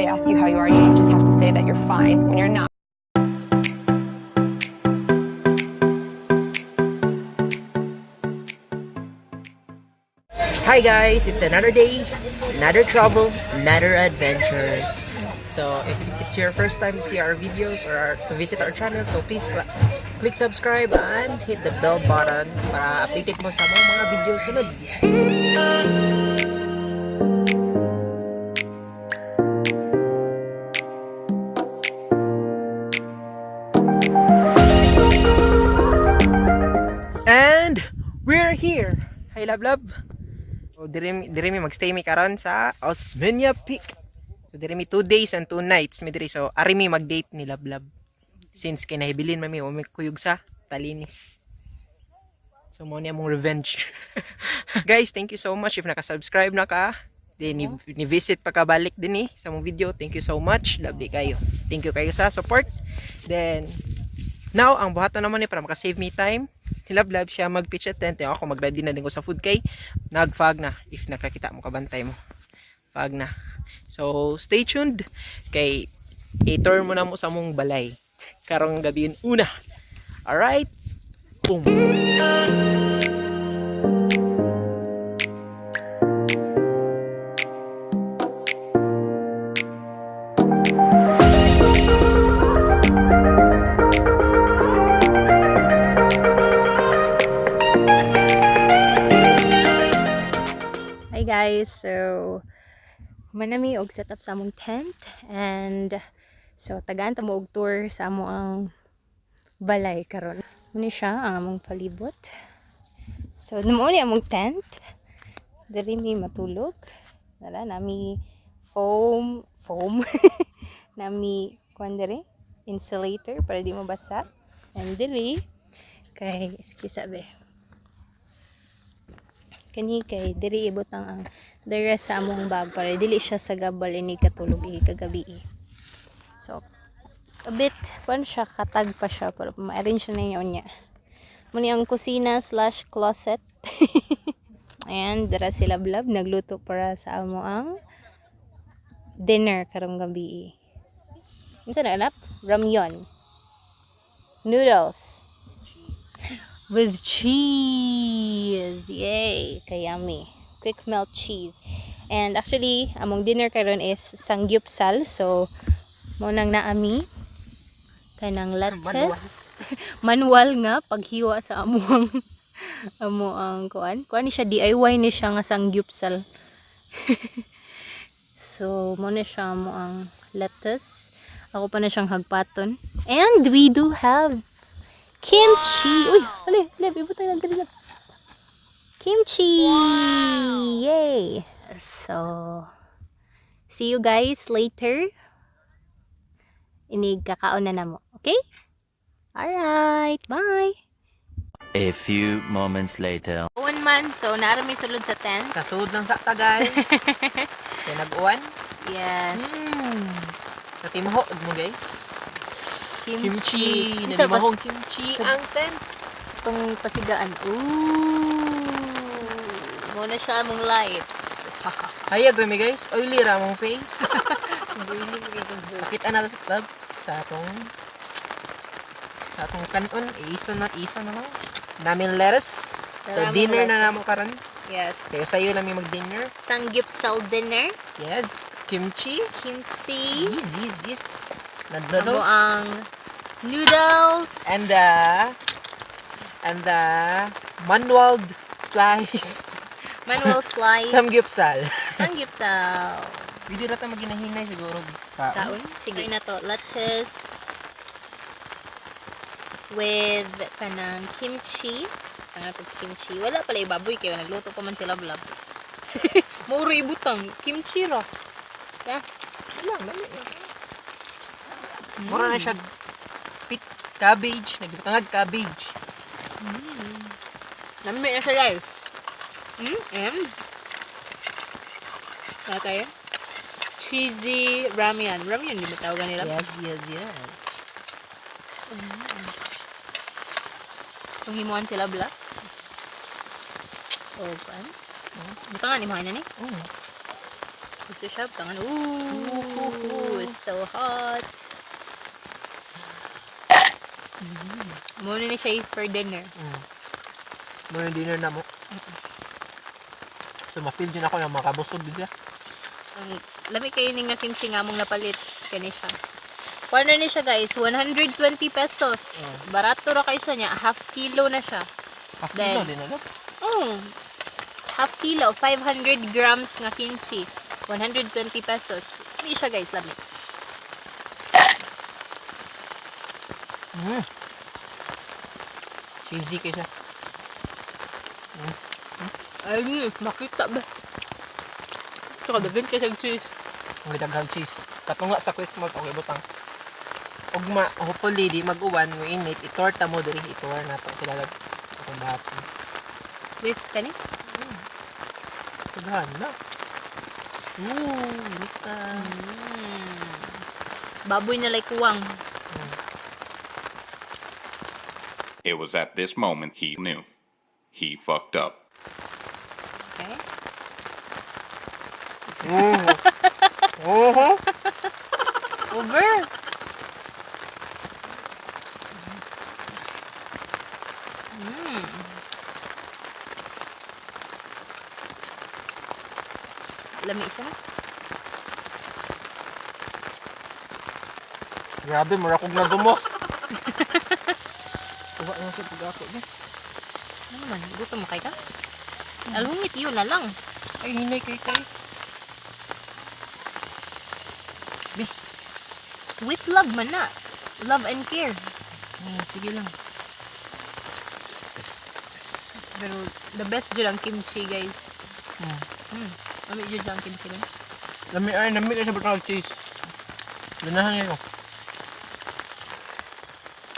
ask you how you are, you just have to say that you're fine when you're not. Hi guys, it's another day, another travel, another adventures. So if it's your first time to see our videos or to visit our channel, so please click subscribe and hit the bell button para updated mo sa mga videos sunod. And we're here. Hi lablab. So diri mi magstay mi karon sa Osmena Peak. So diri mi 2 days and 2 nights mi diri. So ari mi mag-date ni lablab. Since kinahibilin mami o kuyog sa Talinis. So mo ni among revenge. Guys, thank you so much if naka-subscribe na ka. Then ni visit pa ka balik din sa mong video. Thank you so much. Lovely kayo. Thank you kayo sa support. Then now ang buhaton naman ni para maka-save me time. Lablab siya mag-pitch at tent. Ako mag-ready na din ko sa food kay nag-fog na. If nakakita mo kabantay mo. Fog na. So stay tuned kay i-tour mo na mo sa mong balay. Karong gabi yun una. Alright? Boom! Hi guys, so manami og setup sa among tent and so tagaan ta mo og tour sa amo ang balay karon. Muni siya ang among palibot. So namo ni among tent. Diri mi matulog. Wala nami foam nami kuan diri insulator para di mo basa. And diri kay sabi kani kay diri ibutang ang dere sa among bag para dili siya sa gabal ini katulog kagabi. So a bit kuan siya katag pa siya para ma-arrange na niya. Muni ang kusina / closet. Ayan, dara si Lablab nagluto para sa amo ang dinner karong gabi. Unsa na anak? Ramyun. Noodles. With cheese. Yay! Kayami. Quick melt cheese. And actually, among dinner karon is Samgyupsal. So, mo nang naami kanang lettuce. Manual nga paghiwa sa amuang amuang kuan. Kuan ni siya DIY ni siya nga Samgyupsal. So, mo na siya amuang lettuce. Ako pa na siyang hagpaton. And we do have kimchi. Uy, ali, ibutay na dali lang. Kimchi. Wow. Yay. So, see you guys later. Inig kakaon na namo. Okay? Alright, bye. A few moments later. Uwan man, so narami sulod sa tent. Kasud lang sakta guys. Kaya nag-uwan. Yes. Sa timahod mo guys. Kimchi. Nanimahong kimchi ang tent. Itong pasigaan. Ooh. Muna siya among lights. Hayag rami guys. Oily ra mong face. Pakita na sa club sa atong kanon. Iso na lang. Namin lettuce. So dinner na namo karon. Yes. Kaya sa'yo lang may mag-dinner. Samgyupsal dinner. Yes. Kimchi. Yes. Amo ang noodles. And the manual slice. Samgyupsal. Pwede rata maginahinay siguro. Kaon. Sige na to. Lettuce with kanang kimchi. Kimchi. Wala pala ibaboy kayo. Nagluto pa man sila Lablab. Mauro ibutang. Kimchi ra. Yeah. Wala. Mura na siya cabbage. Nagbutangag cabbage. Lamig na siya guys. And wala tayo. Cheesy ramyun. Ramyun, di ba tawagan nila? Yes. Kung himuan sila black. O, paan? Buta nga, limahan na ni. Gusto siya, tangan. Ooh, it's so hot. Muna na siya for dinner. Muna dinner na mo. So, ma-feel din ako na makabusog din siya. Lami kayo nga kimchi nga mong napalit. Kani siya. Corner ni siya guys, 120 pesos. Barato ra kayo siya niya. Half kilo na siya. Half kilo din ano? Half kilo, 500 grams nga kimchi. 120 pesos. Hindi siya guys, lami. Cheesy kayo siya. Ay, makita ba? Tsaka dagan kayo siyang cheese. Ang daghang cheese. Katunga sa quick malt okay butang. Ugma hopefully di mag-uwan mo init itorta mo diri itor nato sila lag akong bato. Wait, kani? Daghan na. Init ka. Baboy na like kuwang. It was at this moment he knew. He fucked up. Okay. Over. Lami siya. Grabe, mura kong nagumok. Tuwa na siya pag-ako niya. Ano naman? Gutom mo kay ka? Alungit yun na lang. Ay, hinay kay kay. With love man na. Love and care. Sige lang. Pero the best dyan ang kimchi guys. Lami dyan ang kimchi lang. Lami kayo sa butang cheese. Ganahan nyo.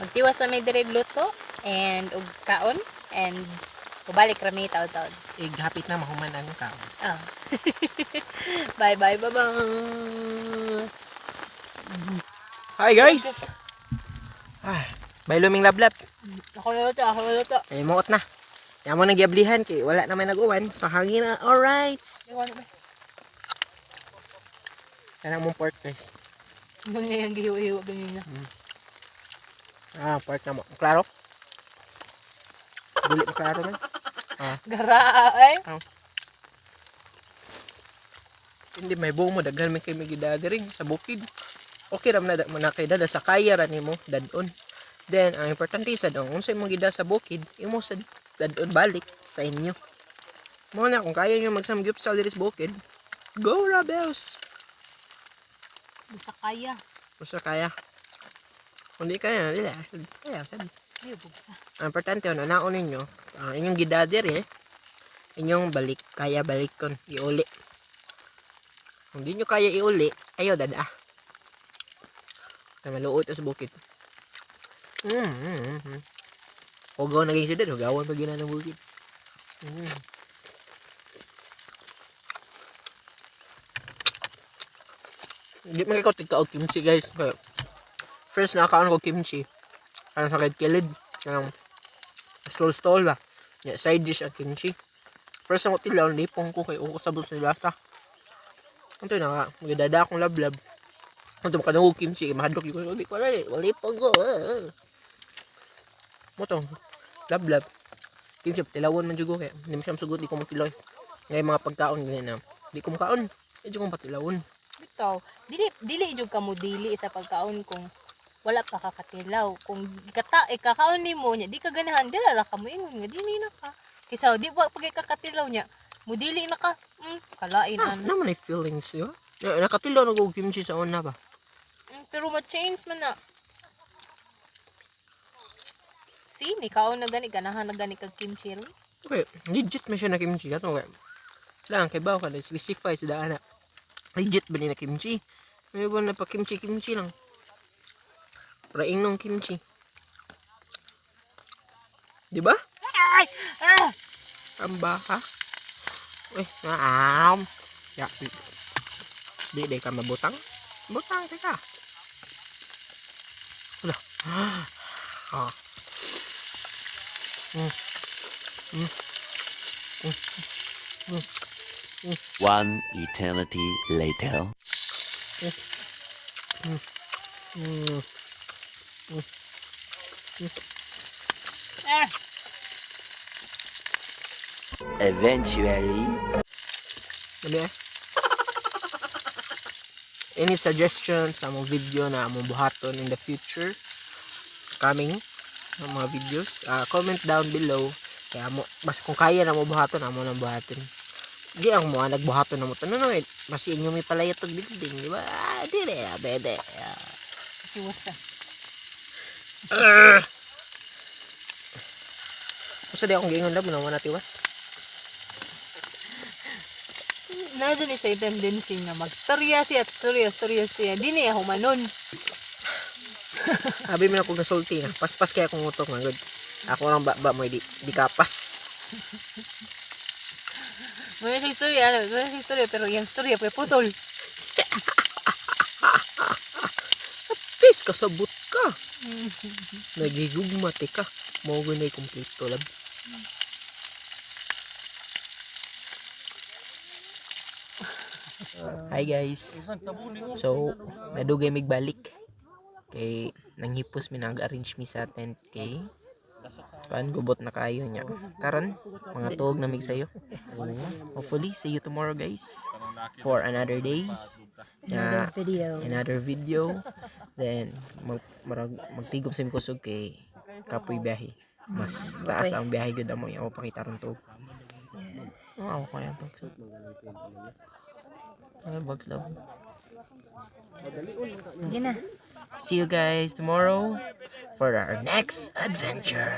Magtiwas na may dire luto and ug kaon and kubalik rami taon-taon. Hapit na mahuman ang kao. Bye bye. Hi guys! May luming lablab. Ako na luto. Ay, muot na. Kaya mo nagyablihan kay wala naman nag-uwan. Sa hangin na. Alright! Kaya mong pork guys. Ano niya yung gihiwa-hiwa ganyan na. Pork na mo. Klaro? Dili mo klaro man. Gara ay. Hindi may buong mo. Daghan may kayo magidadering sa bukid. Okay ram na kay dada sa kaya ra nimo dadon. Then ang importante sa dong unsay mo gida sa bukid, imo sa dadon balik sa inyo. Mo na kung kaya niyo mag-samgyupsal diri sa bukid, go Rebels. Basta kaya. Basta kaya. Kung di kaya, dili. Kaya sabi. Ay bugsa. Ang importante ano naon ninyo, ang inyong gida diri, inyong balik kaya balikon iuli. Kung di nyo kaya iuli, ayo dada. Na maluot sa bukid. Hugaw naging sila, hugawan pag yun ng bukid. Hindi makikot ikaw kimchi guys. First nakakaan ko kimchi. Ano sa kilid. Stall ba. Yeah, side dish ang kimchi. First ang utilaw, nipong ko kay ukosabot sa lasa. Ito na, magdada akong lablab. Ito makadang kimchi, mahadlok yung wali po ko. Mo to, lablab. Kimchi, tilawon man dyan ko kaya. Hindi mo siya masugot, di ko matilaw. Ngayon mga pagkaon ganyan na. Di ko makaon, di ko patilawon. Bitaw, dili jud ka mo dili sa pagkaon kung wala pa kakatilaw. Kung kakaon nimo nya, di ka ganahan dira ra ka mo ingon nga dili na ka. Kaysa di ba pag kakatilaw nya, mo dili na ka. Kalain na. Naman ay feelings yun. Nakatilaw na ko kimchi sa una ba? Pero ma-change man na. See, ni kaon na gani ganahan na gani kag kimchi ron. Okay, legit man siya na kimchi. Kato kaya. Lang, kay bawa ka na specify sa daan na. Legit ba ni na kimchi? May ba na pa kimchi lang. Raing nung kimchi. Diba? Ay! Amba ha? Uy, naam. Ya, di ka mabutang. Butang, teka. Wala. One eternity later. Eventually. Ano eh? Any suggestions sa mga video na among buhaton in the future? Coming ng mga videos? Comment down below. Kaya mo, mas kung kaya na mo buhaton, amo nang buhaton. Di ang mga nagbuhaton na mo. Ano no, mas inyo may palayat og building, di ba? Dire, bede. Siwasa. Gusto di akong gingon lab, naman natiwas. Nado ni siya tendency na magstorya siya at storya siya. Di niya humanon. Sabi mo na kung nasulti na. Paspas kaya akong utok na good. Ako lang ba mo di kapas. May istorya, pero yung storya pa putol. Tis, kasabot ka. Nagigugmate ka. Mawag na kompleto lab. Hi guys. So, nadugay mig balik. Kay nanghipos mi nag-arrange mi sa tent kay kan gubot na kayo niya. Karon mga tuog na mig sayo. Hopefully see you tomorrow guys for another day. Another video. Then magtigom sa mi kusog kay kapoy biyahe. Mas taas ang biyahe gud amo ako pakita ron tuog. Wow, kaya to. Baglab. Sige na. See you guys tomorrow for our next adventure.